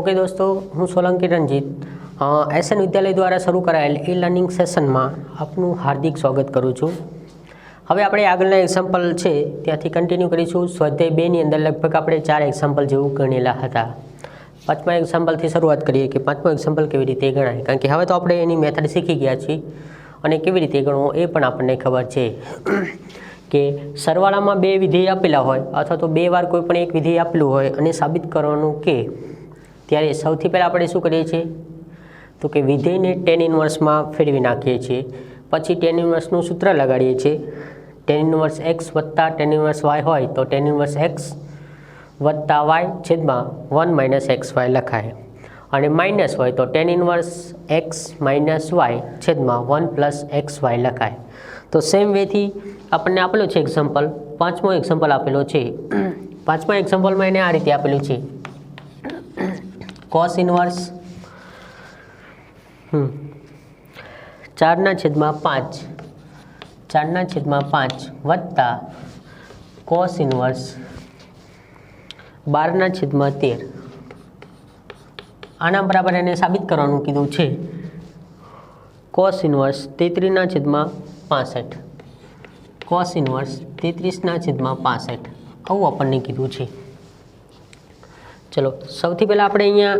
Okay दोस्तों, हूँ Solanki Ranjit SN विद्यालय द्वारा शुरू करायेल ई लर्निंग सेशन में आपनु हार्दिक स्वागत करूँ छूँ। हवे आपणे आगळना एक्जाम्पल छे त्यांथी कंटिन्यू करीशुं। स्वाध्याय 2 ની अंदर लगभग आपणे 4 एक्जाम्पल जेवुं गणेला हता। 5मा एक्जाम्पलथी शरूआत करीए कि 5मो एक्जाम्पल केवी रीते गणाय, कारण के हवे तो आपणे एनी मेथड शीखी गया छीए अने केवी रीते गणवो ए पण आपणे खबर छे कि सरवाळामां 2 विधेय आपेला होय अथवा तो 2 वार कोईपण एक विधेय आपेलुं होय अने साबित करवानुं के त्यारे सौथी पहेला आपणे शुं करीए छीए तो कि विधेयने टेन इनवर्स में फेरवी नाखीए छीए। पछी टेन इनवर्सनुं सूत्र लगाड़ीए छीए। टेन इनवर्स एक्स वत्ता टेन इनवर्स वाय होय तो टेन इनवर्स एक्स वत्ता वाय छेदमां 1 माइनस एक्स वाय लखाय अने माइनस होय तो tan inverse x minus y छेदमां 1 प्लस एक्स वाय लखाय। तो सेम वे थी आपने आपेलो छे एक्जाम्पल। 5मो एक्जाम्पल आपेलो छे। 5मा एक्जाम्पल में एने आ रीते आपेलुं छे कॉस इनवर्स 4/5 4/5 वत्ता कॉस इनवर्स 12/13 आना बराबर एने साबित करवानुं कीधुं छे कॉस इनवर्स 33/65 कॉस इनवर्स 33/65 आवुं आपणने कीधुं छे। चलो सौथी पहेला आपणे अहींया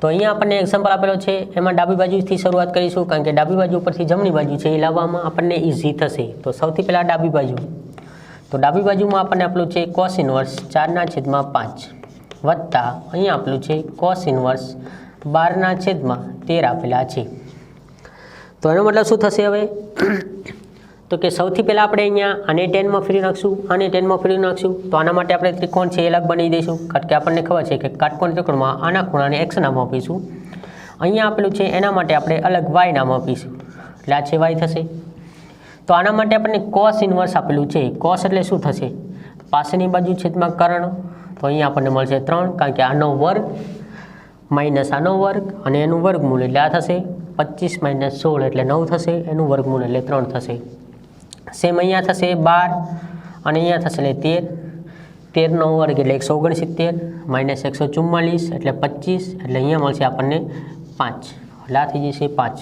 तो अहींया आपणे एक्जाम्पल आपेलो छे एमां डाबी बाजुथी शरूआत करीशुं, कारण के डाबी बाजू परथी जमणी बाजू छे ए लाववामां आपणे इजी थशे। तो सौथी पहेला डाबी बाजू, तो डाबी बाजुमां आपणे आपेलुं छे कॉस इनवर्स 4/5 वत्ता अहींया आपेलुं छे कॉस इनवर्स 12/13 आपेला छे। तो एनो मतलब शुं थशे हवे तो कि सौथी पहेला आपणे अहींया आने 10 में फेरवी नाखशुं, आने 10 में फेरवी नाखशुं तो आना माटे आपणे त्रिकोण छे ए अलग बनावी दईशुं, कारण के आपणने खबर छे कि काटकोण त्रिकोणमां आना खूणाने एक्स नाम आपीशुं। अहींया आपेलुं छे एना माटे आपणे अलग वाय नाम आपीशुं એટલે આ છે વાય થશે। તો આના માટે આપણને cos ઇન્વર્સ આપેલું છે। cos એટલે શું થશે પાસેની બાજુ છેદમાં કરણ, તો અહીંયા આપણને મળશે 3, કારણ કે આનો વર્ગ માઇનસ આનો વર્ગ અને એનું વર્ગમૂળ એટલે આ થશે 25 - 16 એટલે 9 થશે, એનું વર્ગમૂળ એટલે 3 થશે। सेम अहींया थशे 12 અને અહીંયા થશે એટલે 13, 13 નો વર્ગ એટલે 169 માઇનસ 144 એટલે 25 એટલે અહીંયા મળશે આપણને 5 એટલે આ થઈ જશે 5।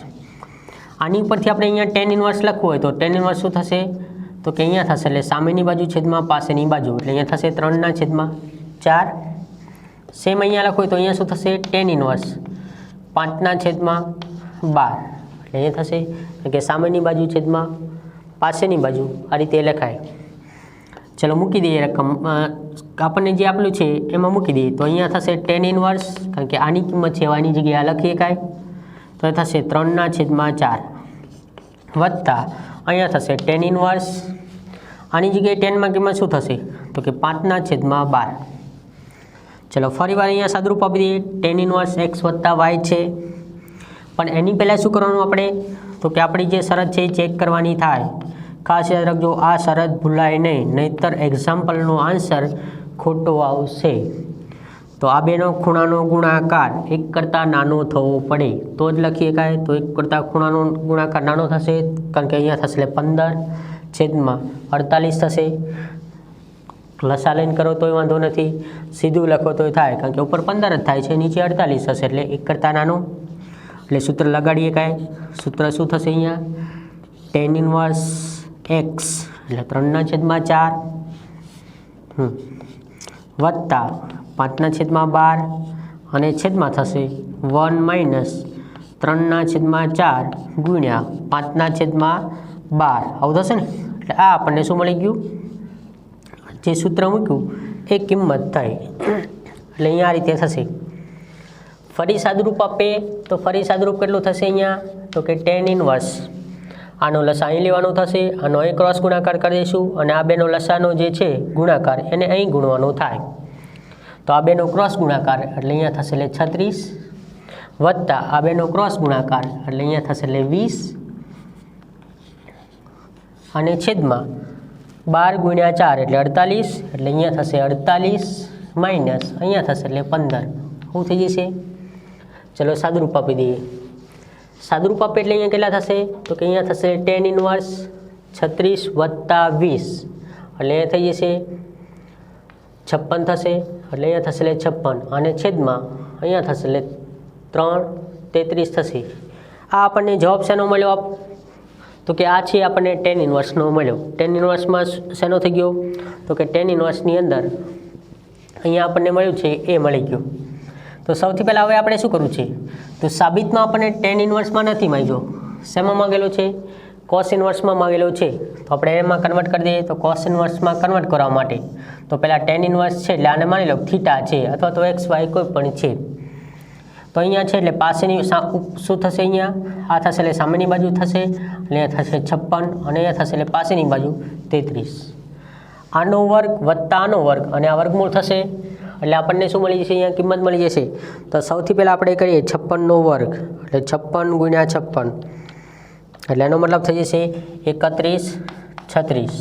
આની ઉપરથી આપણે અહીંયા ટેન ઇનવર્સ લખવું હોય તો ટેન ઇનવર્સ શું થશે તો કે અહીંયા થશે એટલે સામેની બાજુ છેદમાં પાસેની બાજુ એટલે અહીંયા થશે 3/4। સેમ અહીંયા લખવું હોય તો અહીંયા શું થશે ટેન ઇનવર્સ 5/12 એટલે અહીંયા થશે કે સામેની બાજુ છેદમાં पासेनी बाजू आ रीते लखाय। चलो मूकी दीए रकम आपने जे आपलू है एम मूकी दीए तो अहींया थशे टेन इनवर्स, कारण के आनी किंमत है आनी जग्याए लखी शकाय तो थशे 3/4 वत्ता अहींया थशे टेन इनवर्स आनी जग्याए 10 में किंमत शुं थशे तो कि 5/12। चलो फरीवार अहींया सादरूप आपी दीए टेन इनवर्स एक्स वत्ता वाय छे, पण एनी पहेला शुं करवानुं आपणे तो कि आपणी जे शरत है चेक करवानी थाय। खास याद रखो आ शरत भूलाय नहीं, नहींतर एक्जाम्पलनो आंसर खोटो आवशे। तो आ बेनो खूणानो गुणाकार 1 करता नानो थवो पड़े तो ज लखी शकाय। तो 1 करता खूणानो गुणाकार नानो थशे, कारण के अहींया थशे 15/48 थशे। लसा लईने करो तोय वांधो नथी, सीधुं लखो तोय थाय, कारण के ऊपर 15 ज थाय छे, नीचे 48 थशे એટલે 1 करता नानो એટલે सूत्र लगाड़ीए काय। सूत्र शुं थशे अहींया टेन इनवर्स एक्स એટલે 3/4 वत्ता 5/12 અને છેદમાં થશે 1 માઇનસ 3/4 ગુણ્યા 5/12 આવું થશે ને। એટલે આ આપણને શું મળી ગયું જે સૂત્ર મૂક્યું એ કિંમત થઈ, એટલે અહીંયા આ રીતે થશે। फरी सादरूप आपे तो फरी सादरूप केटलुं थशे अहींया तो कि टेन इनवर्स आनो लसा अहीं लेवानो थशे, आनो अहीं क्रॉस गुणाकार करी दईशुं अने आ बेनो लसानो जे छे गुणाकार एने अहीं गुणवानो थाय। तो आ बेनो क्रॉस गुणाकार एटले अहींया थशे એટલે 36 वत्ता आ बेनो क्रॉस गुणाकार एटले अहींया थशे એટલે 20 अने छेदमां 12 × 4 એટલે 48 એટલે अहींया थशे 48 माइनस अहींया थशे એટલે 15 શું થઈ જશે। चलो सादरूप आपी दीए। सादरूप आपे એટલે અહીંયા કેટલા થશે તો કે અહીંયા થશે ટેન ઇનવર્સ 36 + 20 એટલે થઈ જશે 56 થશે એટલે અહીંયા થશે એટલે 56 અને છેદમાં અહીંયા થશે એટલે 3 33 થશે। આ આપણને જવાબ શેનો મળ્યો તો કે આ છે આપણને tan ઇન્વર્સનો મળ્યો। tan ઇન્વર્સમાં શેનો થઈ ગયો તો કે tan ઇન્વર્સની અંદર અહીંયા આપણને મળ્યું છે એ મળી ગયું। તો સૌથી પહેલાં હવે આપણે શું કરવું છે તો સાબિતમાં આપણને tan ઇન્વર્સમાં નથી માંગ્યો, શેમાં માંગેલો છે cos ઇન્વર્સમાં માંગેલો છે। તો આપણે એમાં કન્વર્ટ કરી દઈએ તો cos ઇન્વર્સમાં કન્વર્ટ કરવા માટે તો પહેલાં tan ઇન્વર્સ છે એટલે આને માની લો થીટા છે અથવા તો XY કોઈ પણ છે। તો અહીંયા છે એટલે પાસેની શું થશે અહીંયા આ થશે એટલે સામેની બાજુ થશે એટલે અહીંયા થશે 56 અને અહીંયા થશે એટલે પાસેની બાજુ 33। આનો વર્ગ વત્તા આનો વર્ગ અને આ વર્ગમૂળ થશે એટલે આપણને શું મળી જશે અહીંયા કિંમત મળી જશે। તો સૌથી પહેલાં આપણે કરીએ 56નો વર્ગ એટલે 56 ગુણ્યા 56 એટલે એનો મતલબ થઈ જશે 31 36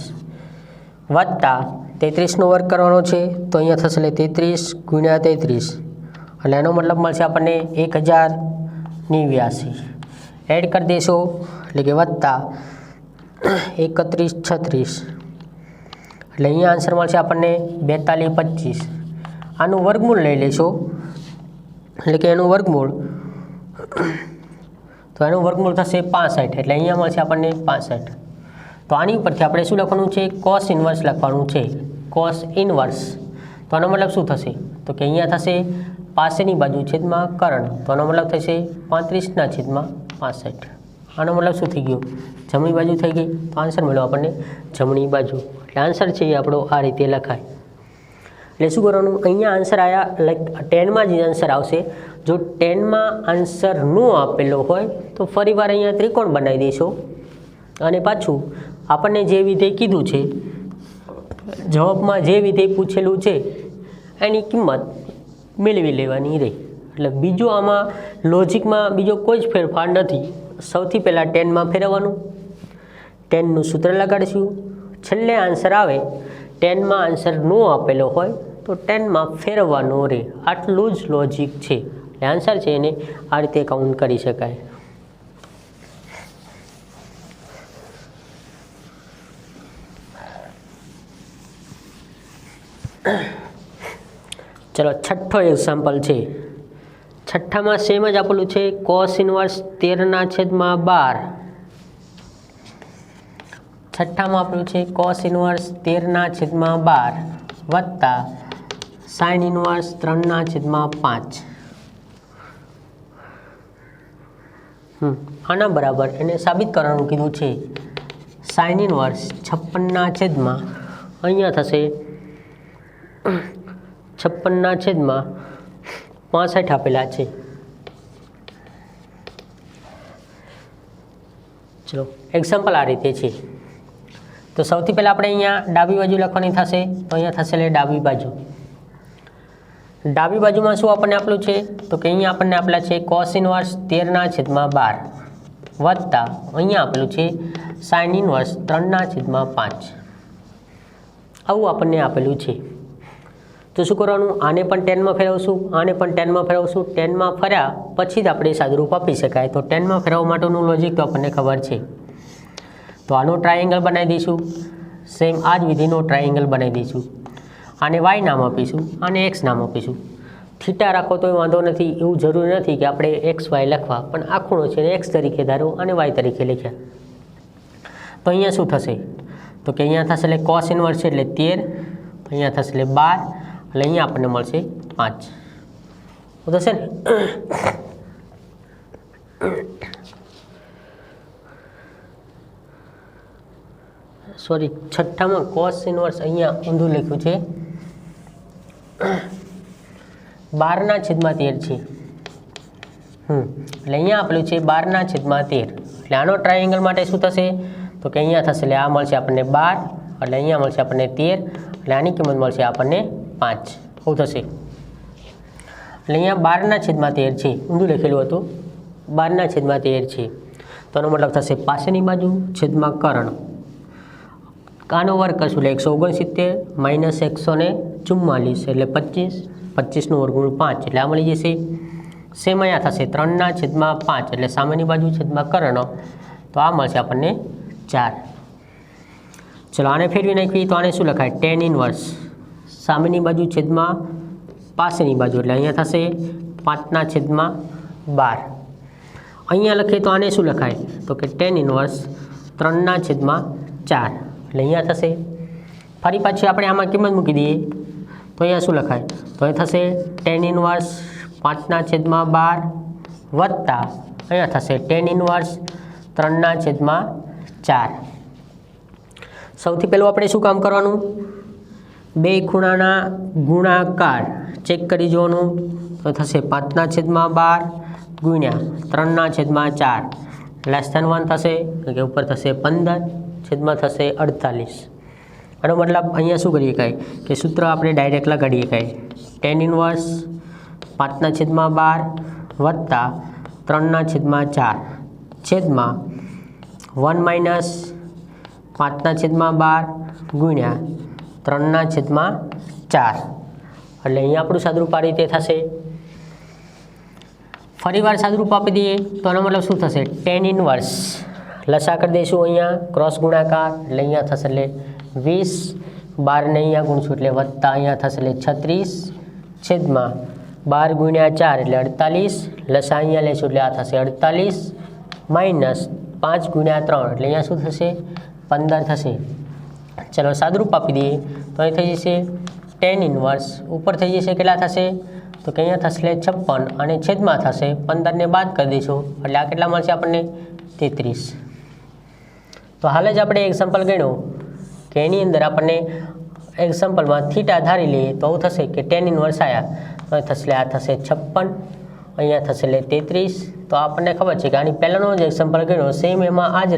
વત્તા 33નો વર્ગ કરવાનો છે તો અહીંયા થશે એટલે 33 ગુણ્યા 33 એટલે એનો મતલબ મળશે આપણને 1089 એડ કરી દેશો એટલે કે વત્તા 31 36 એટલે અહીંયા આન્સર મળશે આપણને 42 25। આનું વર્ગમૂળ લઈ લેશો એટલે કે એનું વર્ગમૂળ તો એનું વર્ગમૂળ થશે 65 એટલે અહીંયા મળશે આપણને 65। તો આની ઉપરથી આપણે શું લખવાનું છે cos ઇન્વર્સ લખવાનું છે cos ઇન્વર્સ। તો આનો મતલબ શું થશે તો કે અહીંયા થશે પાસેની બાજુ છેદમાં કરણ તો આનો મતલબ થશે 35/65। આનો મતલબ શું થઈ ગયો જમણી બાજુ થઈ ગઈ તો આન્સર મળ્યો આપણને જમણી બાજુ। એટલે આન્સર છે એ આપણો આ રીતે લખાય। એટલે શું કરવાનું અહીંયા આન્સર આવ્યા લાઈક 10માં જ આન્સર આવશે। જો 10માં આન્સર ન આપેલો હોય તો ફરીવાર અહીંયા ત્રિકોણ બનાવી દેશો અને પાછું આપણને જે વિધેય કીધું છે જવાબમાં જે વિધેય પૂછેલું છે એની કિંમત મેળવી લેવાની રહી। એટલે બીજો આમાં લોજિકમાં બીજો કોઈ જ ફેરફાર નથી। સૌથી પહેલાં 10માં ફેરવવાનું 10નું સૂત્ર લગાડીશું છેલ્લે આન્સર આવે 10માં આન્સર ન આપેલો હોય તો 10માં ફેરવવાનો રહે। આટલું જ લોજિક છે। એટલે આન્સર છે એને આ રીતે કાઉન્ટ કરી શકાય। ચલો છઠ્ઠો એક્ઝામ્પલ છે। છઠ્ઠામાં સેમ જ આપેલું છે cos ઇન્વર્સ 13/12। છઠ્ઠામાં આપેલું છે cos ઇન્વર્સ 13/12 વત્તા sin ઇન્વર્સ 3/5। આના બરાબર એને સાબિત કરવાનું કીધું છે sin ઇન્વર્સ 56/, અહીંયા થશે 56/65 આપેલા છે। ચલો એક્ઝામ્પલ આ રીતે છે। તો સૌથી પહેલાં આપણે અહીંયા ડાબી બાજુ લખવાની થશે તો અહીંયા થશે એટલે ડાબી બાજુ। ડાબી બાજુમાં શું આપણને આપેલું છે તો કે અહીંયા આપણને આપેલા છે cos ઇન્વર્સ 13/12 વત્તા અહીંયા આપેલું છે sin ઇન્વર્સ 3/5 આવું આપણને આપેલું છે। તો શું કરવાનું આને પણ 10માં ફેરવશું આને પણ 10માં ફેરવશું। 10માં ફર્યા પછી જ આપણે સાદુરૂપ આપી શકાય। તો 10માં ફેરવવા માટેનું લોજિક તો આપણને ખબર છે। તો આનો ટ્રાયેંગલ બનાવી દઈશું સેમ આ જ વિધિનો ટ્રાયેંગલ બનાવી દઈશું। આને y નામ આપીશું આને x નામ આપીશું। થીટા રાખો તો વાંધો નથી, એવું જરૂરી નથી કે આપણે XY લખવા, પણ આ ખૂણો છે x તરીકે ધારો અને y તરીકે લખ્યા। તો અહીંયા શું થશે તો કે અહીંયા થશે એટલે cos ઇન્વર્સ છે એટલે 13, અહીંયા થશે એટલે 12 એટલે અહીંયા આપણને મળશે 5 થશે ને। સોરી છઠ્ઠામાં cos ઇન્વર્સ અહીંયા ઊંધું લખ્યું છે 12/13 છે। એટલે અહીંયા આપેલું છે 12/13 એટલે આનો ટ્રાયેંગલ માટે શું થશે તો કે અહીંયા થશે એટલે આ મળશે આપણને 12 એટલે અહીંયા મળશે આપણને 13 એટલે આની કિંમત મળશે આપણને 5 શું થશે। એટલે અહીંયા 12/13 છે ઊંધું લખેલું હતું 12/13 છે તો આનો મતલબ થશે પાસેની બાજુ છેદમાં કરણ આનો વર્ગ કરશું એટલે 169 - 144 એટલે 25, 25નું વર્ગમૂળ 5 એટલે આ મળી જશે। સેમ અહીંયા થશે 3/5 એટલે સામેની બાજુ છેદમાં કરણ તો આ મળશે આપણને 4। ચલો આને ફેરવી નાખીએ તો આને શું લખાય tan ઇન્વર્સ સામેની બાજુ છેદમાં પાસેની બાજુ એટલે અહીંયા થશે 5/12. અહીંયા લખીએ તો આને શું લખાય તો કે tan ઇન્વર્સ 3/4 એટલે અહીંયા થશે. ફરી પાછી આપણે આમાં કિંમત મૂકી દઈએ તો અહીંયા શું લખાય તો એ થશે tan ઇન્વર્સ 5/12 વત્તા અહીંયા થશે tan ઇન્વર્સ 3/4. સૌથી પહેલું આપણે શું કામ કરવાનું, બે ખૂણાના ગુણાકાર ચેક કરી જોવાનું. તો થશે 5/12 ગુણ્યા 3/4 <1 થશે કે ઉપર થશે 15 છેદમાં થશે 48. આનો મતલબ અહીંયા શું કરી શકાય કે સૂત્ર આપણે ડાયરેક્ટ લગાડી શકાય. tan ઇન્વર્સ 5/12 વત્તા 3/4 છેદમાં 1 માઇનસ 5/12 ગુણ્યા 3/4 એટલે અહીંયા આપણું સાદુરૂપ આ રીતે થશે. ફરીવાર સાદુરૂપ આપી દઈએ તો આનો મતલબ શું થશે tan ઇન્વર્સ લસા કરી દઈશું અહીંયા ક્રોસ ગુણાકાર એટલે અહીંયા થશે એટલે 20 12 ને અહીંયા ગુણશું એટલે વત્તા અહીંયા થશે એટલે 36 છેદમાં 12 ગુણ્યા 4 એટલે 48 લસા અહીંયા લેશું એટલે આ થશે 48 માઇનસ 5 ગુણ્યા 3 એટલે અહીંયા શું થશે 15 થશે. ચલો સાદુરૂપ આપી દઈએ તો અહીં થઈ જશે tan ઇન્વર્સ ઉપર થઈ જશે કેટલા થશે તો કે અહીંયા થશે 56 અને છેદમાં થશે 15 ને બાદ કરી દઈશું એટલે આ કેટલા મળશે આપણને 33. તો હાલ જ આપણે એક્ઝામ્પલ ગણ્યો કે એની અંદર આપણને એક્ઝામ્પલમાં થીટા ધારી લઈએ તો આવું થશે કે tan ઇન્વર્સ આવ્યા તો થશે આ થશે 56 અહીંયા થશે 33. તો આપણને ખબર છે કે આની પહેલાંનો જ એક્ઝામ્પલ ગણ્યો સેમ એમાં આ જ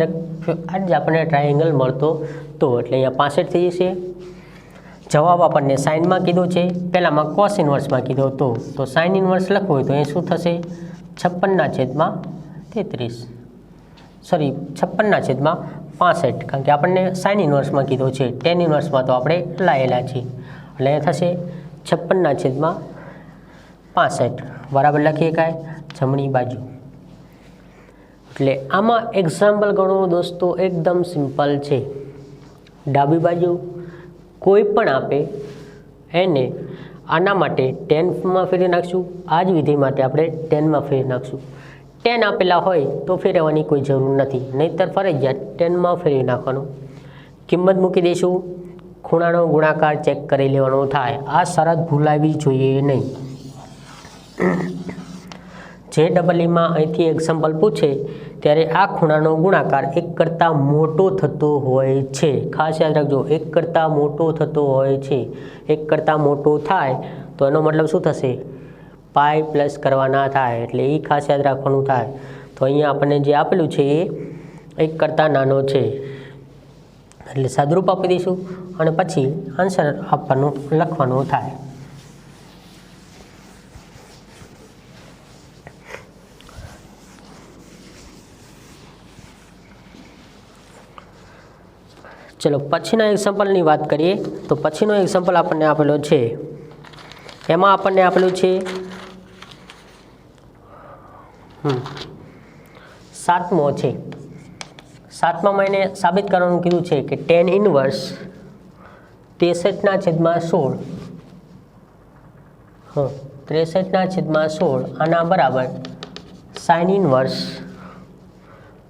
આપણને ટ્રાયેંગલ મળતો તો એટલે અહીંયા 65 થઈ જશે. જવાબ આપણને સાઇનમાં કીધો છે, પહેલાંમાં કોસ ઇન્વર્સમાં કીધો તો સાઇન ઇન્વર્સ લખવું હોય તો એ શું થશે 56/33 સોરી 56/65 કારણ કે આપણને સાઇન ઇન્વર્સમાં કીધો છે. tan ઇન્વર્સમાં તો આપણે લાયેલા છીએ એટલે એ થશે 56/65 બરાબર લખીએ કાંઈ જમણી બાજુ. એટલે આમાં એક્ઝામ્પલ ગણો દોસ્તો એકદમ સિમ્પલ છે. ડાબી બાજુ કોઈ પણ આપે એને આના માટે 10માં ફેરવી નાખશું. આ જ વિધિ માટે આપણે 10માં ફેરવી નાખશું. 10 આપેલા હોય તો ફેરવવાની કોઈ જરૂર નથી, નહીંતર ફરજિયાત 10માં ફેરવી નાખવાનું. કિંમત મૂકી દઈશું, ખૂણાનો ગુણાકાર ચેક કરી લેવાનો થાય. આ શરત ભૂલાવી જોઈએ નહીં. જે ડબલઈમાં અહીંથી એક્ઝામ્પલ પૂછે ત્યારે આ ખૂણાનો ગુણાકાર 1 કરતાં મોટો થતો હોય છે. ખાસ યાદ રાખજો 1 કરતાં મોટો થતો હોય છે. 1 કરતાં મોટો થાય તો એનો મતલબ શું થશે પાઈ પ્લસ કરવાના થાય એટલે એ ખાસ યાદ રાખવાનું થાય. તો અહીંયા આપણને જે આપેલું છે એ 1 કરતાં નાનો છે એટલે સાદુરૂપ આપી દઈશું અને પછી આન્સર આપવાનું લખવાનું થાય. ચલો પછીના એક્ઝામ્પલની વાત કરીએ તો પછીનો એક્ઝામ્પલ આપણને આપેલો છે એમાં આપણને આપેલું છે 7મો છે. 7માં એને સાબિત કરવાનું કીધું છે કે tan ઇન્વર્સ 63/16 63/16 આના બરાબર સાઇન ઇન્વર્સ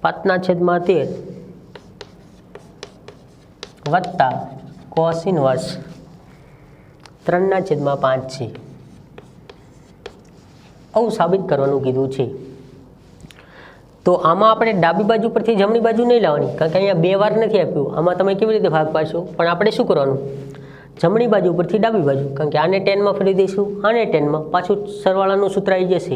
5/13 વત્તા કોસ ઇન્વર્સ 3/5 છે. આવું સાબિત કરવાનું કીધું છે. તો આમાં આપણે ડાબી બાજુ પરથી જમણી બાજુ નહીં લાવવાની કારણ કે અહીંયા 2 વાર નથી આપ્યું. આમાં તમે કેવી રીતે ભાગ પાડશો પણ આપણે શું કરવાનું જમણી બાજુ પરથી ડાબી બાજુ કારણ કે આને 10માં ફેરવી દઈશું આને 10માં પાછું સરવાળાનું સૂત્ર આવી જશે.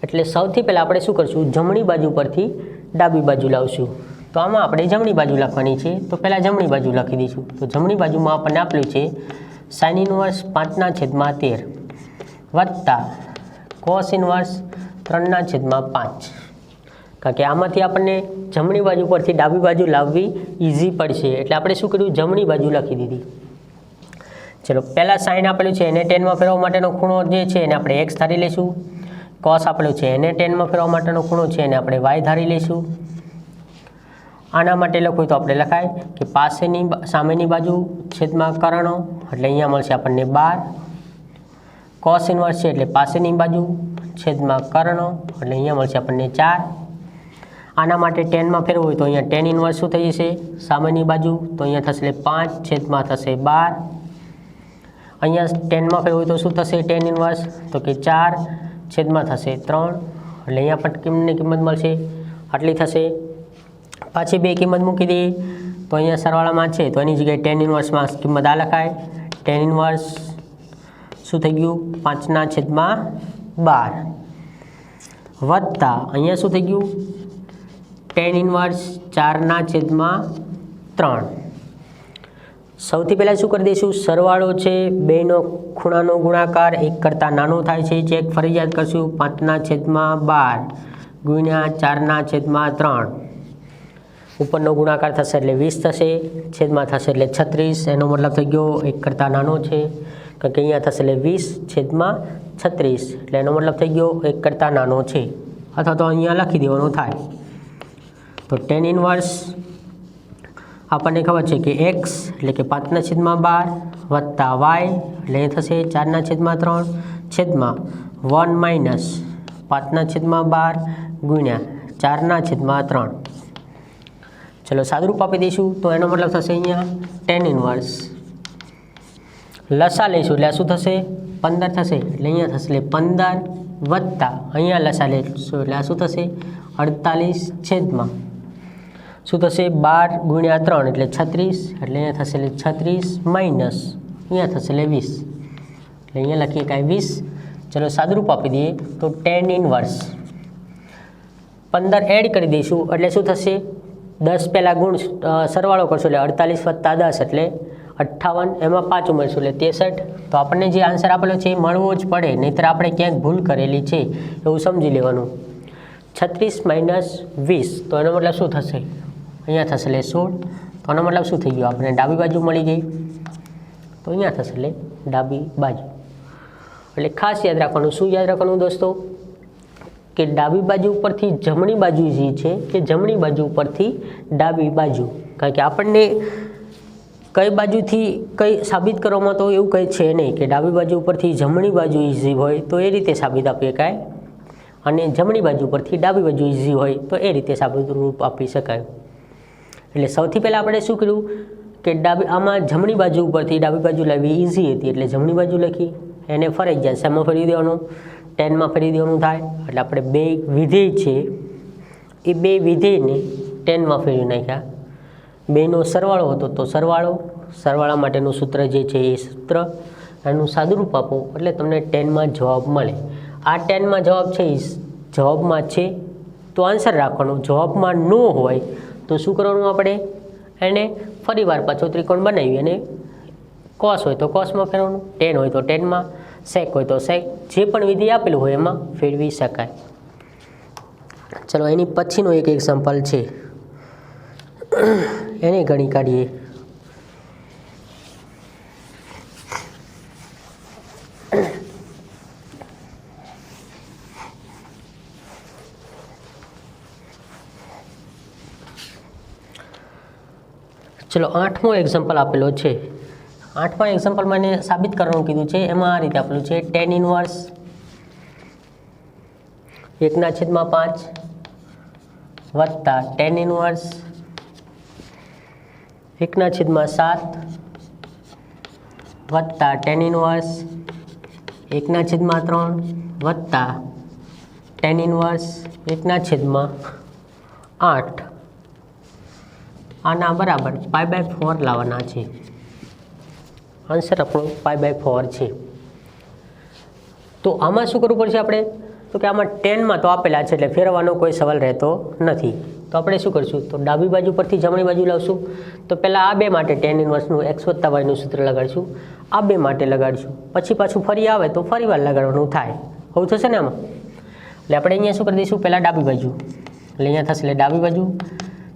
એટલે સૌથી પહેલાં આપણે શું કરશું જમણી બાજુ પરથી ડાબી બાજુ લાવશું. તો આમાં આપણે જમણી બાજુ લખવાની છે તો પહેલાં જમણી બાજુ લખી દઈશું. તો જમણી બાજુમાં આપણને આપેલું છે સાઇન ઇન્વર્સ 5/13 વત્તા કોસ ઇન્વર્સ 3/5 કારણ કે આમાંથી આપણને જમણી બાજુ પરથી ડાબી બાજુ લાવવી ઇઝી પડશે એટલે આપણે શું કર્યું જમણી બાજુ લખી દીધી. ચલો પહેલાં સાઇન આપેલું છે એને 10માં ફેરવવા માટેનો ખૂણો જે છે એને આપણે x ધારી લઈશું. કોસ આપેલું છે એને 10માં ફેરવવા માટેનો ખૂણો છે એને આપણે y ધારી લઈશું. આના માટે લખવું તો આપણે લખાય કે પાસેની સામેની બાજુ છેદમાં કર્ણ એટલે અહીંયા મળશે આપણને 12 કોસ ઇન્વર્સ છે એટલે પાસેની બાજુ છેદમાં કર્ણ એટલે અહીંયા મળશે આપણને 4 આના માટે ટેનમાં ફેરવું હોય તો અહીંયા ટેન ઇન્વર્સ શું થઈ જશે સામેની બાજુ તો અહીંયા થશે 5 છેદમાં થશે 12 અહીંયા ટેનમાં ફેરવું હોય તો શું થશે ટેન ઇન્વર્સ તો કે 4 છેદમાં થશે 3 એટલે અહીંયા પણ કિંમતની કિંમત મળશે આટલી થશે પાછી બે કિંમત મૂકી દઈએ તો અહીંયા સરવાળામાં છે તો એની જગ્યાએ ટેન ઇન્વર્સમાં કિંમત આ લખાય ટેન ઇન્વર્સ શું થઈ ગયું 5/12 વત્તા અહીંયા શું થઈ ગયું ટેન ઇન્વર્સ 4/3 સૌથી પહેલાં શું કરી દઈશું સરવાળો છે બેનો ખૂણાનો ગુણાકાર 1 કરતાં નાનો થાય છે ચેક ફરજિયાત કરશું 5/12 ગુણ્યા 4/3 ઉપરનો ગુણાકાર થશે એટલે 20 થશે છેદમાં થશે એટલે 36 એનો મતલબ થઈ ગયો 1 કરતાં નાનો છે કારણ કે અહીંયા થશે એટલે 20/36 એટલે એનો મતલબ થઈ ગયો 1 કરતાં નાનો છે અથવા તો અહીંયા લખી દેવાનું થાય તો ટેન ઇન્વર્સ આપણને ખબર છે કે એક્સ એટલે કે 5/12 વત્તા વાય એટલે એ થશે 4/3 છેદમાં 1 - 5/12 ગુણ્યા 4/3 ચલો સાદુરૂપ આપી દઈશું તો એનો મતલબ થશે અહીંયા ટેન ઇન્વર્સ લસા લઈશું એટલે શું થશે 15 થશે એટલે અહીંયા થશે એટલે 15 વત્તા અહીંયા લસા લઈશું એટલે શું થશે 48 છેદમાં શું થશે 12 ગુણ્યા 3 એટલે 36 એટલે અહીંયા થશે એટલે 36 માઇનસ અહીંયા થશે એટલે 20 એટલે અહીંયા લખીએ કાંઈ 20 ચલો સાદુરૂપ આપી દઈએ તો ટેન ઇન્વર્સ 15 એડ કરી દઈશું એટલે શું થશે 10 પહેલાં ગુણ સરવાળો કરશો એટલે 48 વત્તા 10 એટલે 58 એમાં 5 ઉમેરશું એટલે 63 તો આપણને જે આન્સર આપેલો છે એ મળવો જ પડે નહીંતર આપણે ક્યાંક ભૂલ કરેલી છે એવું સમજી લેવાનું 36 માઇનસ 20 તો એનો મતલબ શું થશે અહીંયા થશે એટલે 16 તો એનો મતલબ શું થઈ ગયું આપણે ડાબી બાજુ મળી ગઈ તો અહીંયા થશે એટલે ડાબી બાજુ એટલે ખાસ યાદ રાખવાનું શું યાદ રાખવાનું દોસ્તો કે ડાબી બાજુ ઉપરથી જમણી બાજુ જે છે કે જમણી બાજુ ઉપરથી ડાબી બાજુ કારણ કે આપણને કઈ બાજુથી કઈ સાબિત કરવામાં તો એવું કંઈ છે નહીં કે ડાબી બાજુ ઉપરથી જમણી બાજુ ઇઝી હોય તો એ રીતે સાબિત આપી શકાય અને જમણી બાજુ ઉપરથી ડાબી બાજુ ઇઝી હોય તો એ રીતે સાબિત રૂપ આપી શકાય એટલે સૌથી પહેલાં આપણે શું કર્યું કે આમાં જમણી બાજુ ઉપરથી ડાબી બાજુ લાવવી ઇઝી હતી એટલે જમણી બાજુ લખી એને ફરજિયાત શેમાં ફેરવી દેવાનું ટેનમાં ફેરવી દેવાનું થાય એટલે આપણે બે વિધેય છે એ બે વિધેયને ટેનમાં ફેરવી નાખ્યા બેનો સરવાળો હતો તો સરવાળા માટેનું સૂત્ર જે છે એ સૂત્ર એનું સાદુરૂપ આપો એટલે તમને ટેનમાં જવાબ મળે આ ટેનમાં જવાબ છે એ જવાબમાં છે તો આન્સર રાખવાનો જવાબમાં ન હોય તો શું કરવાનું આપણે એને ફરીવાર પાછો ત્રિકોણ બનાવી અને કોસ હોય તો કોસમાં ફેરવવાનું ટેન હોય તો ટેનમાં સેક હોય તો સેક જે પણ વિધિ આપેલું હોય એમાં ફેરવી શકાય ચલો એની પછીનું એક એક્ઝામ્પલ છે એને ગણી કાઢીએ ચલો 8મો એક્ઝામ્પલ આપેલો છે 8મા એક્ઝામ્પલમાં એને સાબિત કરવાનું કીધું છે એમાં આ રીતે આપેલું છે ટેન ઇન્વર્સ 1/5 વત્તા ટેન ઇન્વર્સ 1/7 વત્તા ટેન ઇન્વર્સ 1/3 વત્તા ટેન ઇન્વર્સ 1/8 આના બરાબર π/4 લાવવાના છે આન્સર આપણો π/4 છે તો આમાં શું કરવું પડશે આપણે તો કે આમાં ટેનમાં તો આપેલા છે એટલે ફેરવવાનો કોઈ સવાલ રહેતો નથી તો આપણે શું કરીશું તો ડાબી બાજુ પરથી જમણી બાજુ લાવશું તો પહેલાં આ બે માટે ટેન ઇન્વર્સનું x + y નું સૂત્ર લગાડીશું આ બે માટે લગાડીશું પછી પાછું ફરી આવે તો ફરી વાર લગાડવાનું થાય એવું થશે ને આમાં એટલે આપણે અહીંયા શું કરી દઈશું પહેલાં ડાબી બાજુ એટલે અહીંયા થશે એટલે ડાબી બાજુ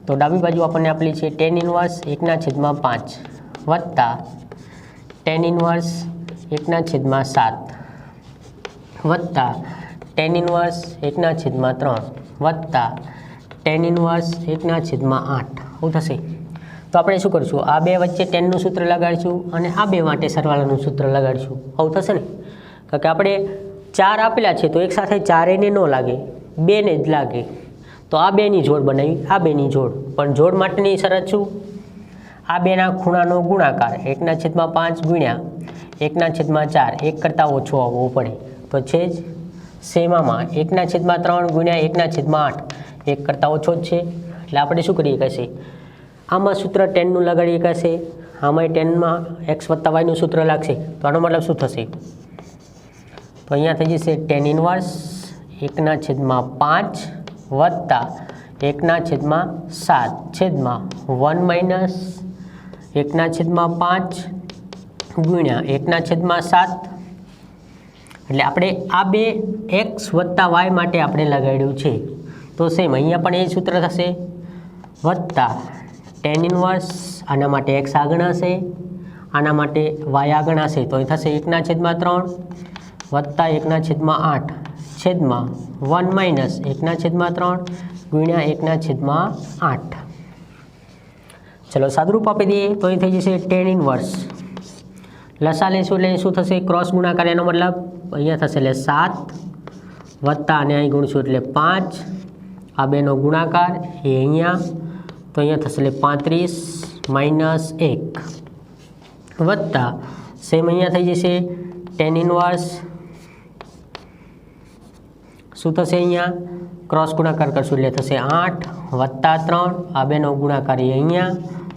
તો ડાબી બાજુ આપણને આપેલી છે ટેન ઇન્વર્સ 1/5 વત્તા ટેન ઇન્વર્સ 1/7 વત્તા ટેન ઇન્વર્સ 1/3 વત્તા ટેન ઇન્વર્સ 1/8 શું થશે? તો આપણે શું કરીશું? આ બે વચ્ચે ટેનનું સૂત્ર લગાડીશું અને આ બે માટે સરવાળાનું સૂત્ર લગાડીશું. આવું થશે ને? કારણ કે આપણે 4 આપેલા છે તો એક સાથે 4 એને ન લાગે, 2 ને જ લાગે. તો આ બેની જોડ બનાવી, આ બેની જોડ. પણ જોડ માટેની શરત શું? આ બેના ખૂણાનો ગુણાકાર 1/5 ગુણ્યા 1/4, 1 કરતાં ઓછો આવવો પડે. તો છે જ સેમામાં 1/3 ગુણ્યા 1/8, 1 કરતાં ઓછો જ છે. એટલે આપણે શું કરીએ કહેશે? આમાં સૂત્ર ટેનનું લગાડીએ કહેશે, આમાં ટેનમાં x વત્તા વાયનું સૂત્ર લાગશે. તો આનો મતલબ શું થશે? તો અહીંયા થઈ જશે tan ઇન્વર્સ 1/5 વત્તા 1/7 છેદમાં 1 માઇનસ 1/5 ગુણ્યા 1/7. એટલે આપણે આ બે x વત્તા વાય માટે આપણે લગાડ્યું છે. તો સેમ અહીંયા પણ એ સૂત્ર થશે, વત્તા tan ઇન્વર્સ, આના માટે x આગળ હશે, આના માટે y આગળ હશે. તો એ થશે 1/3 વત્તા 1/8 છેદમાં 1 માઇનસ 1/3 ગુણ્યા 1/8. ચલો સાદુરૂપ આપી દઈએ તો એ થઈ જશે tan ઇન્વર્સ. લસા લેશું એટલે શું થશે? ક્રોસ ગુણાકાર, એનો મતલબ અહીંયા થશે એટલે 7 વત્તા અને અહીં ગુણશું એટલે 5. આ બેનો ગુણાકાર એ અહીંયા, તો અહીંયા થશે એટલે 35 માઇનસ 1 વત્તા સેમ અહીંયા થઈ જશે tan ઇન્વર્સ. શું થશે? અહીંયા ક્રોસ ગુણાકાર કરશું એટલે થશે 8 વત્તા 3. આ બેનો ગુણાકાર એ અહીંયા,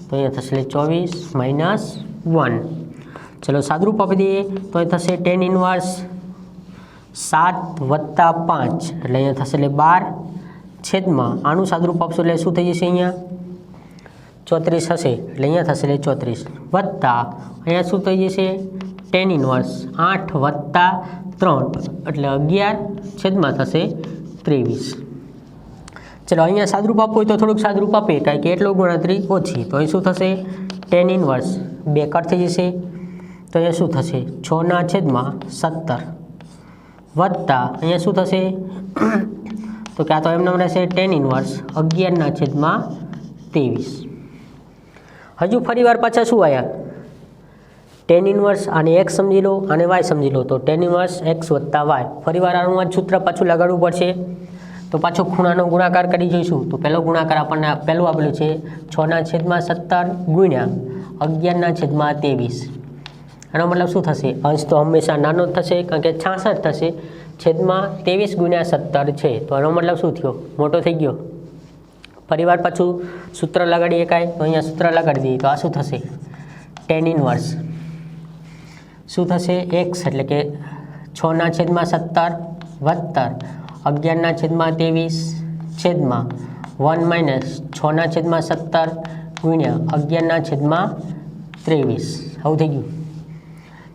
તો અહીંયા થશે એટલે 24 માઇનસ 1. ચલો સાદુરૂપ આપી દઈએ તો એ થશે tan ઇન્વર્સ 7 વત્તા 5 એટલે અહીંયા થશે એટલે 12 છેદમાં આનું સાદુરૂપ આપશું એટલે શું થઈ જશે? અહીંયા 34 હશે એટલે અહીંયા થશે એટલે 34 વત્તા અહીંયા શું થઈ જશે? tan ઇન્વર્સ 8 વત્તા 3 એટલે 11 છેદમાં થશે 23. ચલો અહીંયા સાદુરૂપ આપવું હોય તો થોડુંક સાદુરૂપ આપીએ, કારણ કે એટલો ગણતરી ઓછી. તો અહીં શું થશે? tan ઇન્વર્સ 2 કટ થઈ જશે, તો અહીંયા શું થશે? 6/17 વત્તા અહીંયા શું થશે? તો કે આ તો એમ નામ રહેશે tan ઇન્વર્સ 11/23. હજુ ફરી વાર પાછા શું આવ્યા? tan ઇન્વર્સ આને x સમજી લો, આને y સમજી લો. તો tan ઇન્વર્સ x વત્તા y. ફરી વાર આનું સૂત્ર પાછું લગાડવું પડશે. તો પાછો ખૂણાનો ગુણાકાર કરી જોઈશું. તો પહેલો ગુણાકાર આપણને પહેલું આપેલું છે 6/17 ગુણ્યા 11/23. આનો મતલબ શું થશે? અંશ તો હંમેશા નાનો જ થશે, કારણ કે 66 થશે, છેદમાં 23 ગુણ્યા 17 છે. તો આનો મતલબ શું થયો? મોટો થઈ ગયો. ફરીવાર પાછું સૂત્ર લગાડીએ કાંઈ, તો અહીંયા સૂત્ર લગાડી દઈએ તો આ શું થશે? tan ઇન્વર્સ શું થશે? x એટલે કે 6/17 વત્તા 11/23 છેદમાં 1 માઇનસ 6/17 ગુણ્યા 11/23. આવું થઈ ગયું.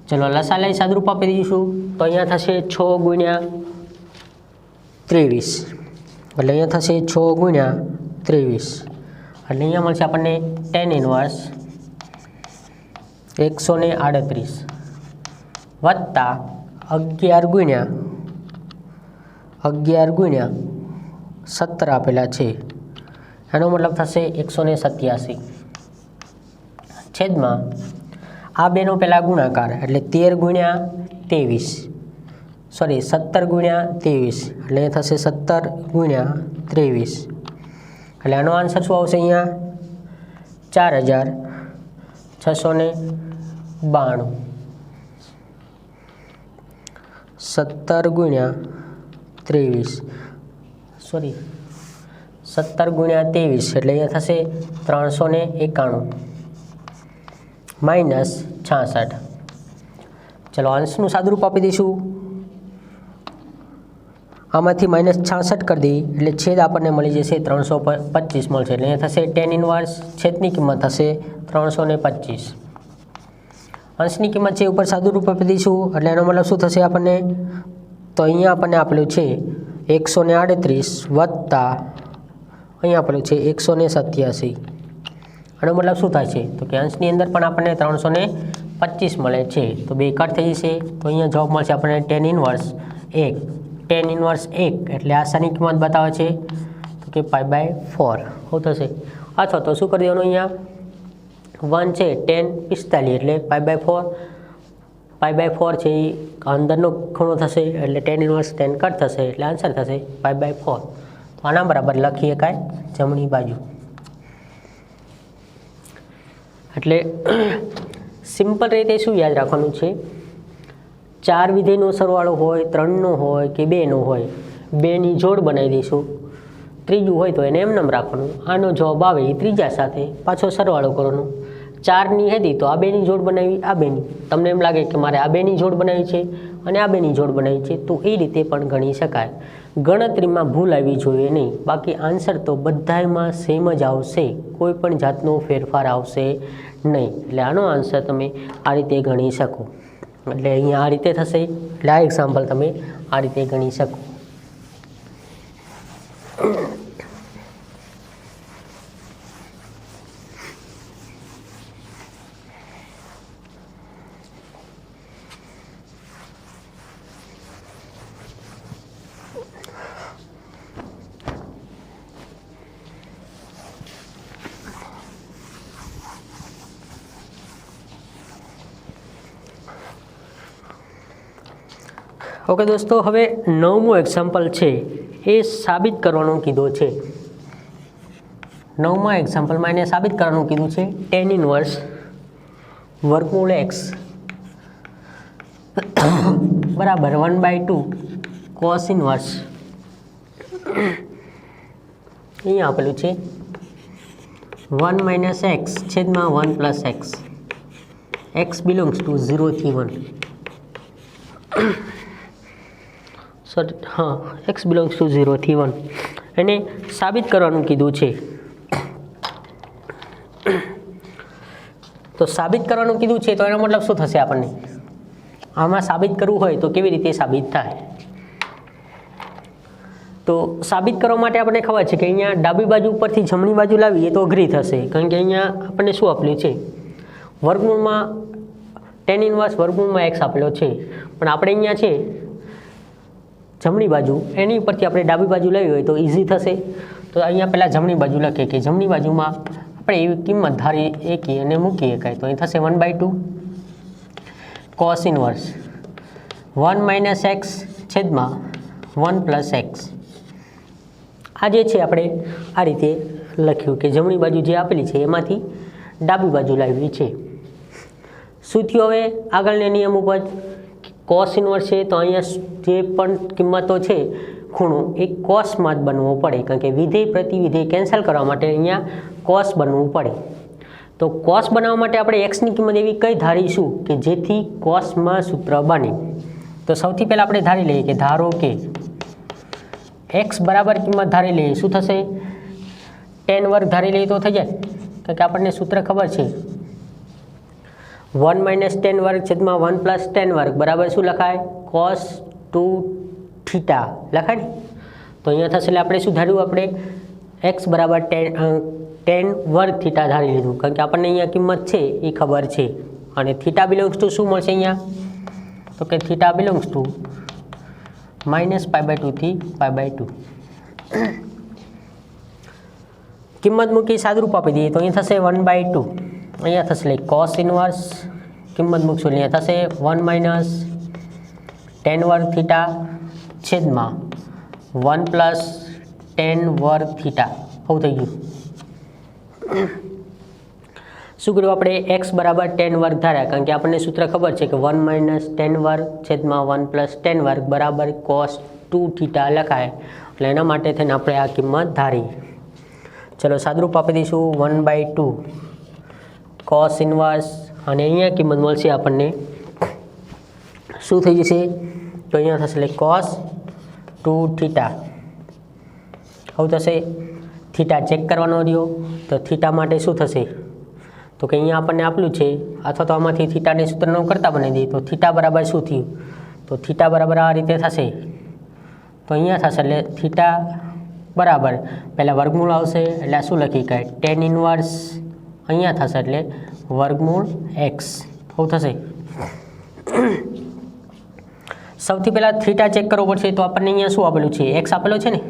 ચલો લસા લઈ સાદુરૂપ આપી દઈશું. તો અહીંયા થશે 6 ગુણ્યા 23 એટલે અહીંયા થશે 6 ગુણ્યા 23 એટલે અહીંયા મળશે આપણને tan ઇન્વર્સ 138 વત્તા 11 ગુણ્યા 17 આપેલા છે. એનો મતલબ થશે 187 છેદમાં આ બેનો પહેલાં ગુણાકાર એટલે 13 ગુણ્યા 23, સોરી 17 ગુણ્યા 23 એટલે એ થશે 17 ગુણ્યા 23. એટલે આનો આન્સર શું આવશે? અહીંયા 4692. 17 ગુણ્યા 23, સોરી 17 ગુણ્યા 23 એટલે અહીંયા થશે 391 માઇનસ 66. ચલો અંશનું સાદુરૂપ આપી દઈશું. આમાંથી માઇનસ 66 કરી દઈએ એટલે છેદ આપણને મળી જશે 325 મળશે. એટલે અહીંયા થશે tan ઇન્વર્સ, છેદની કિંમત થશે 325. અંશની કિંમત છે ઉપર સાદુરૂપ આપી દઈશું એટલે એનો મતલબ શું થશે આપણને? તો અહીંયા આપણને આપેલું છે 138 વત્તા અહીંયા આપેલું છે 187. આનો મતલબ શું થાય છે? તો કે અંશની અંદર પણ આપણને 325 મળે છે. તો બે કટ થઈ જશે. તો અહીંયા જવાબ મળશે આપણને tan ઇન્વર્સ 1. tan ઇન્વર્સ 1 એટલે આ શાની કિંમત બતાવે છે? તો કે π/4. શું થશે? અથવા તો શું કરી દેવાનું, અહીંયા 1 છે 10 45 એટલે π/4, π/4 છે એ અંદરનો ખૂણો થશે એટલે tan ઇન્વર્સ 10 કટ થશે એટલે આન્સર થશે π/4. તો આના બરાબર લખી શકાય જમણી બાજુ. એટલે સિમ્પલ રીતે શું યાદ રાખવાનું છે, 4 વિધેયનો સરવાળો હોય, 3નો હોય કે 2નો હોય, 2ની જોડ બનાવી દઈશું. ત્રીજું હોય તો એને એમનેમ રાખવાનું. આનો જવાબ આવે એ ત્રીજા સાથે પાછો સરવાળો કરવાનો. 4ની હતી તો આ 2ની જોડ બનાવી, આ 2ની. તમને એમ લાગે કે મારે આ 2ની જોડ બનાવી છે અને આ 2ની જોડ બનાવી છે, તો એ રીતે પણ ગણી શકાય. ગણતરીમાં ભૂલ આવી જોઈએ નહીં, બાકી આન્સર તો બધામાં સેમ જ આવશે, કોઈ પણ જાતનો ફેરફાર આવશે નહીં. એટલે આનો આન્સર તમે આ રીતે ગણી શકો. એટલે અહીંયા આ રીતે થશે, એટલે આ એક્ઝામ્પલ તમે આ રીતે ગણી શકો. ઓકે દોસ્તો, હવે 9મું એક્ઝામ્પલ છે એ સાબિત કરવાનું કીધું છે. 9મા એક્ઝામ્પલમાં એને સાબિત કરવાનું કીધું છે tan ઇન્વર્સ વર્ગમૂળ x બરાબર 1/2 cos ઇન્વર્સ, અહીંયા આપેલું છે 1 - x છેદમાં 1 + x, x બિલોંગ્સ ટુ 0 થી 1. હા, x બિલોંગ્સ ટુ 0 થી 1 એને સાબિત કરવાનું કીધું છે. તો સાબિત કરવાનું કીધું છે તો એનો મતલબ શું થશે, આપણને આમાં સાબિત કરવું હોય તો કેવી રીતે સાબિત થાય. તો સાબિત કરવા માટે આપણને ખબર છે કે અહીંયા ડાબી બાજુ ઉપરથી જમણી બાજુ લાવીએ તો અઘરી થશે, કારણ કે અહીંયા આપણને શું આપેલું છે, વર્ગમૂળમાં tan ઇન્વર્સ વર્ગમૂળમાં x આપેલો છે, પણ આપણે અહીંયા છે જમણી બાજુ, એની ઉપરથી આપણે ડાબી બાજુ લેવી હોય તો ઇઝી થશે. તો અહીંયા પહેલાં જમણી બાજુ લખીએ કે જમણી બાજુમાં આપણે એવી કિંમત ધારી એકીએ અને મૂકી શકાય. તો અહીં થશે 1/2 cos ઇન્વર્સ 1 - x છેદમાં 1 + x. આ જે છે આપણે આ રીતે લખ્યું કે જમણી બાજુ જે આપેલી છે એમાંથી ડાબી બાજુ લાવવી છે. શું થયું હવે આગળના નિયમ ઉપર, cos ઇન્વર્સ છે તો અહીંયા જે પણ કિંમતો છે ખૂણો એ cosમાં જ બનવો પડે, કારણ કે વિધેય પ્રતિ વિધેય કેન્સલ કરવા માટે અહીંયા cos બનવું પડે. તો cos બનાવવા માટે આપણે xની કિંમત એવી કઈ ધારીશું કે જેથી cosમાં સૂત્ર બને. તો સૌથી પહેલાં આપણે ધારી લઈએ કે ધારો કે x બરાબર કિંમત ધારી લઈએ, શું થશે, tan વર્ગ ધારી લઈએ તો થઈ જાય, કારણ કે આપણને સૂત્ર ખબર છે 1 - tan વર્ગ છેદમાં 1 + tan વર્ગ બરાબર શું લખાય, cos 2θ લખાય ને. તો અહીંયા થશે એટલે આપણે શું ધાર્યું, આપણે x બરાબર tan વર્ગ θ ધારી લીધું, કારણ કે આપણને અહીંયા કિંમત છે એ ખબર છે. અને θ બિલોંગ્સ ટુ શું મળશે અહીંયા, તો કે θ બિલોંગ્સ ટુ -π/2 થી π/2. કિંમત મૂકી સાદુરૂપ આપી દઈએ તો અહીંયા થશે 1/2, અહીંયા થશે એટલે cos ઇન્વર્સ કિંમત મૂકશું અહીંયા થશે 1 - tan વર્ગ θ છેદમાં 1 + tan વર્ગ θ. આવું થઈ ગયું. શું કર્યું આપણે, x બરાબર tan વર્ગ ધાર્યા, કારણ કે આપણને સૂત્ર ખબર છે કે 1 - tan વર્ગ છેદમાં 1 + tan વર્ગ બરાબર cos 2θ લખાય, એટલે એના માટે થઈને આપણે આ કિંમત ધારી. ચલો સાદુરૂપ આપી દઈશું 1/2 cos ઇન્વર્સ, અને અહીંયા કિંમત મળશે આપણને શું થઈ જશે, તો અહીંયા થશે એટલે cos 2θ. આવું થશે. થીટા ચેક કરવાનો રહ્યો, તો થીટા માટે શું થશે, તો કે અહીંયા આપણને આપેલું છે, અથવા તો આમાંથી થીટાને સૂત્ર 9 કરતા બનાવી દઈએ તો થીટા બરાબર શું થયું, તો થીટા બરાબર આ રીતે થશે. તો અહીંયા થશે એટલે થીટા બરાબર પહેલાં વર્ગમૂળ આવશે એટલે શું લખી શકાય, tan ઇન્વર્સ અહીંયા થશે એટલે વર્ગમૂળ x. આવું થશે. સૌથી પહેલાં થીટા ચેક કરવો પડશે, તો આપણને અહીંયા શું આપેલું છે, x આપેલો છે ને,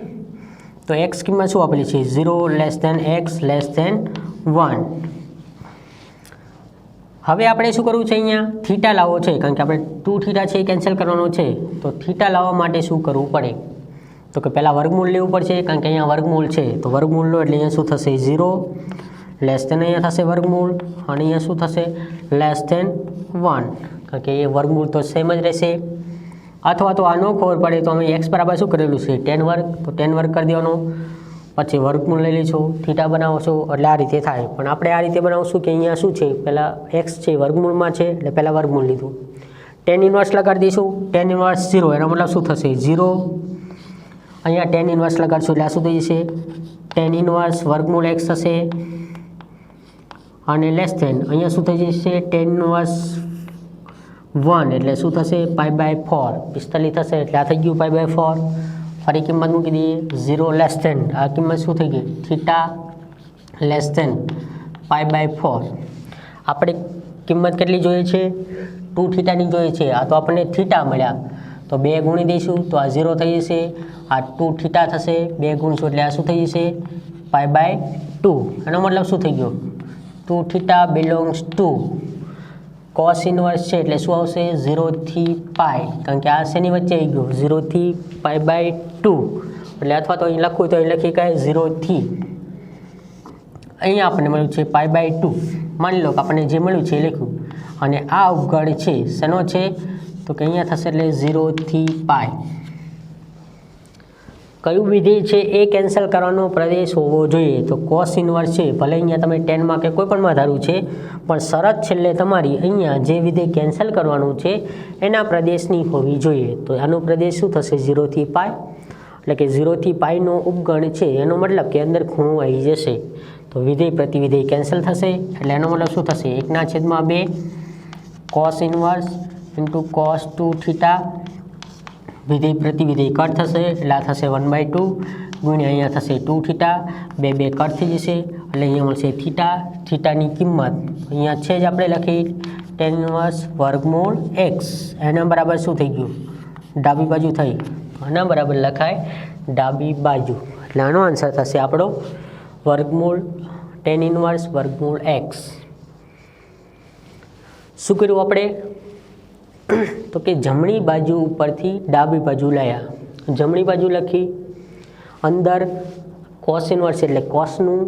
તો એક્સ કિંમત શું આપેલી છે 0 less than x less than 1. હવે આપણે શું કરવું છે અહીંયા થીટા લાવવો છે કારણ કે આપણે 2 થીટા છે એ કેન્સલ કરવાનો છે. તો થીટા લાવવા માટે શું કરવું પડે તો કે પહેલાં વર્ગમૂળ લેવું પડશે કારણ કે અહીંયા વર્ગમૂળ છે. તો વર્ગમૂળ લો એટલે અહીંયા શું થશે 0 લેસ ધેન અહીંયા થશે વર્ગમૂળ અને અહીંયા શું થશે લેસ ધેન 1 કારણ કે એ વર્ગમૂળ તો સેમ જ રહેશે. અથવા તો આ ન ખબર પડે તો અમે એક્સ બરાબર શું કરેલું છે 10 વર્ગ. તો 10 વર્ગ કરી દેવાનો પછી વર્ગમૂળ લઈ લઈશું થીટા બનાવો છો એટલે આ રીતે થાય. પણ આપણે આ રીતે બનાવશું કે અહીંયા શું છે પહેલાં એક્સ છે વર્ગમૂળમાં છે એટલે પહેલાં વર્ગમૂળ લીધું. tan ઇન્વર્સ લગાડી દઈશું. tan ઇન્વર્સ 0 એનો મતલબ શું થશે 0. અહીંયા tan ઇન્વર્સ લગાડશું એટલે આ શું થઈ જશે tan ઇન્વર્સ વર્ગમૂળ એક્સ થશે અને લેસ ધેન અહીંયા શું થઈ જશે tan ઇન્વર્સ 1 એટલે શું થશે π/4 45 થશે એટલે આ થઈ ગયું π/4. ફરી કિંમત મૂકી દઈએ 0 લેસ ધેન આ કિંમત શું થઈ ગઈ થીટા લેસ ધેન π/4. આપણે કિંમત કેટલી જોઈએ છે 2 થીટાની જોઈએ છે. આ તો આપણને થીટા મળ્યા તો 2 ગુણી દઈશું તો આ 0 થઈ જશે. આ 2 થીટા થશે 2 ગુણીશું એટલે આ શું થઈ જશે π/2. એનો મતલબ શું થઈ ગયો 2 theta belongs to cos inverse છે એટલે શું આવશે 0 થી પાઈ કારણ કે આ શેની વચ્ચે આવી ગયો 0 થી π/2 એટલે અથવા તો અહીં લખવું તો અહીં લખી કાંઈ 0 થી અહીંયા આપણને મળ્યું છે π/2. માની લો કે આપણને જે મળ્યું છે એ લખ્યું અને આ ઉપગણ છે શેનો છે તો કે અહીંયા થશે એટલે 0 થી પાઈ. કયું વિધેય છે એ કેન્સલ કરવાનો પ્રદેશ હોવો જોઈએ તો કોસ ઇન્વર્સ છે ભલે અહીંયા તમે 10માં કે કોઈ પણમાં ધારું છે પણ શરત છેલ્લે તમારી અહીંયા જે વિધેય કેન્સલ કરવાનું છે એના પ્રદેશની હોવી જોઈએ. તો આનો પ્રદેશ શું થશે 0 થી પાઈ એટલે કે 0 થી પાઈનો ઉપગણ છે એનો મતલબ કે અંદર ખૂણો આવી જશે. તો વિધેય પ્રતિવિધેય કેન્સલ થશે એટલે એનો મતલબ શું થશે 1/2 cos inverse into cos 2 theta વિધેય પ્રતિવિધેય કટ થશે એટલે આ થશે 1/2 ગુણ્યા અહીંયા થશે 2 થીટા 2 કટ થઈ જશે એટલે અહીંયા મળશે થીટા. થીટાની કિંમત અહીંયા છે જ આપણે લખી tan ઇન્વર્સ વર્ગમૂળ એક્સ એના બરાબર શું થઈ ગયું ડાબી બાજુ થઈ આના બરાબર લખાય ડાબી બાજુ એટલે આનો આન્સર થશે આપણો વર્ગમૂળ tan ઇન્વર્સ વર્ગમૂળ એક્સ. શું કર્યું આપણે તો કે જમણી બાજુ ઉપરથી ડાબી બાજુ લાયા. જમણી બાજુ લખી અંદર કોસ ઇન્વર્સ એટલે કોસનું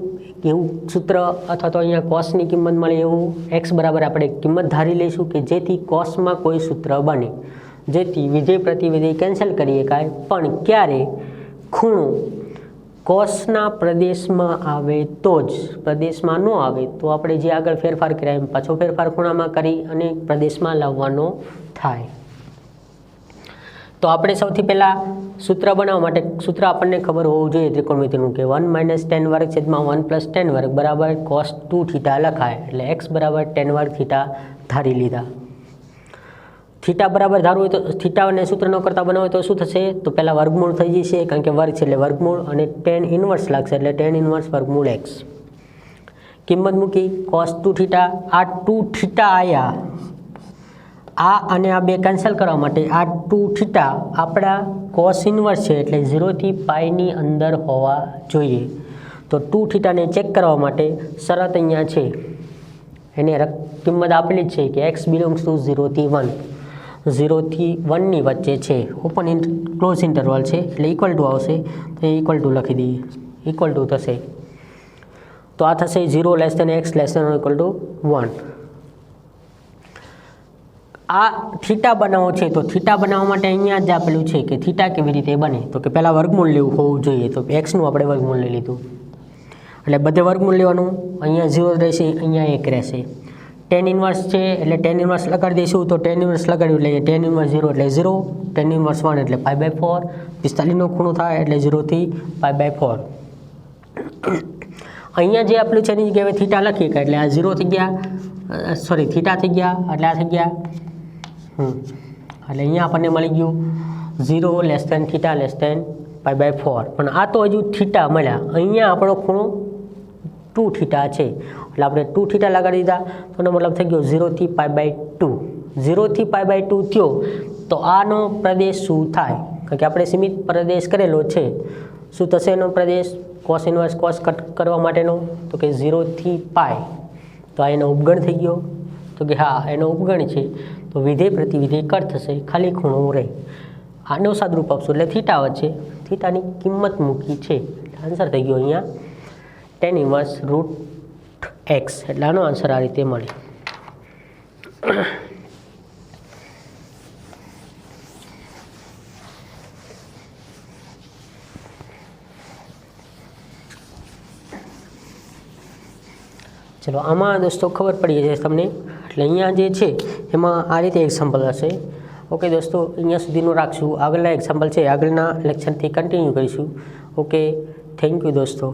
એવું સૂત્ર અથવા તો અહીંયા કોસની કિંમત મળે એવું એક્સ બરાબર આપણે કિંમત ધારી લઈશું કે જેથી કોસમાં કોઈ સૂત્ર બને જેથી વિધેય પ્રતિવિધેય કેન્સલ કરીએ કાંઈ પણ ક્યારે ખૂણો કોસના પ્રદેશમાં આવે તો જ પ્રદેશમાં ન આવે તો આપણે જે આગળ ફેરફાર કર્યા એમ પાછો ફેરફાર ખૂણામાં કરી અને પ્રદેશમાં લાવવાનો થાય. તો આપણે સૌથી પહેલાં સૂત્ર બનાવવા માટે સૂત્ર આપણને ખબર હોવું જોઈએ ત્રિકોણમિતિનું કે 1 - tan વર્ગ છેદમાં 1 + tan વર્ગ બરાબર cos 2 થીટા લખાય એટલે x બરાબર tan વર્ગ થીટા ધારી લીધા. થીટા બરાબર ધારવું હોય તો થીટાને સૂત્ર ન કરતા બનાવો તો શું થશે તો પહેલાં વર્ગમૂળ થઈ જશે કારણ કે વર્ગ છે એટલે વર્ગમૂળ અને tan ઇન્વર્સ લાગશે એટલે tan ઇન્વર્સ વર્ગમૂળ x. કિંમત મૂકી cos 2 થીટા આ 2 થીટા આવ્યા આ અને આ બે કેન્સલ કરવા માટે આ 2 થીટા આપણા કોસ ઇન્વર્સ છે એટલે 0 થી પાઈની અંદર હોવા જોઈએ. તો 2 થીટાને ચેક કરવા માટે શરત અહીંયા છે એને કિંમત આપેલી જ છે કે x બિલોંગ્સ ટુ 0 થી 1 0 થી 1ની વચ્ચે છે ઓપન ક્લોઝ ઇન્ટરવલ છે એટલે ઇક્વલ ટુ આવશે તો એ ઇક્વલ ટુ લખી દઈએ ઇક્વલ ટુ થશે તો આ થશે 0 less than x less than equal to 1. આ થીટા બનાવો છે તો થીટા બનાવવા માટે અહીંયા જ આપેલું છે કે થીટા કેવી રીતે બને તો કે પહેલાં વર્ગમૂળ લેવું હોવું જોઈએ તો એક્સનું આપણે વર્ગમૂળ લઈ લીધું એટલે બધે વર્ગમૂળ લેવાનું અહીંયા 0 રહેશે અહીંયા 1 રહેશે. tan ઇન્વર્સ છે એટલે tan ઇન્વર્સ લગાડી દઈશું તો tan ઇન્વર્સ લગાડ્યું એટલે tan ઇન્વર્સ 0 એટલે 0 tan ઇન્વર્સ 1 એટલે π/4 45નો ખૂણો થાય એટલે 0 થી π/4. અહીંયા જે આપેલું છે એની જગ્યાએ થીટા લખીએ એટલે આ 0 થઈ ગયા સોરી થીટા થઈ ગયા એટલે આ થઈ ગયા એટલે અહીંયા આપણને મળી ગયું 0 less than theta less than π/4 પણ આ તો હજુ થીટા મળ્યા અહીંયા આપણો ખૂણો 2 થીટા છે એટલે આપણે 2 થીટા લગાડી દીધા તો એનો મતલબ થઈ ગયો 0 થી π/2 0 થી π/2 થયો તો આનો પ્રદેશ શું થાય કારણ કે આપણે સીમિત પ્રદેશ કરેલો છે શું થશે એનો પ્રદેશ કોસ ઇન્વર્સ કોસ કટ કરવા માટેનો? તો કે 0 થી પાય. તો આ એનો ઉપગણ થઈ ગયો. તો કે હા એનો ઉપગણ છે. તો વિધેય પ્રતિવિધેય કટ થશે, ખાલી ખૂણો રહે. આનો સાદરૂપ આપશું એટલે થીટા વચ્ચે થીટાની કિંમત મૂકી છે. આન્સર થઈ ગયો અહીંયા tan ઇન્વર્સ √x. એટલે આનો આન્સર આ રીતે મળે. ચલો આમાં દોસ્તો ખબર પડી જશે તમને. એટલે અહીંયા જે છે એમાં આ રીતે એક્ઝામ્પલ હશે. ઓકે દોસ્તો, અહીંયા સુધીનું રાખશું. આગળના એક્ઝામ્પલ છે આગળના લેક્ચરથી કન્ટિન્યુ કરીશું. ઓકે, થેન્ક યુ દોસ્તો.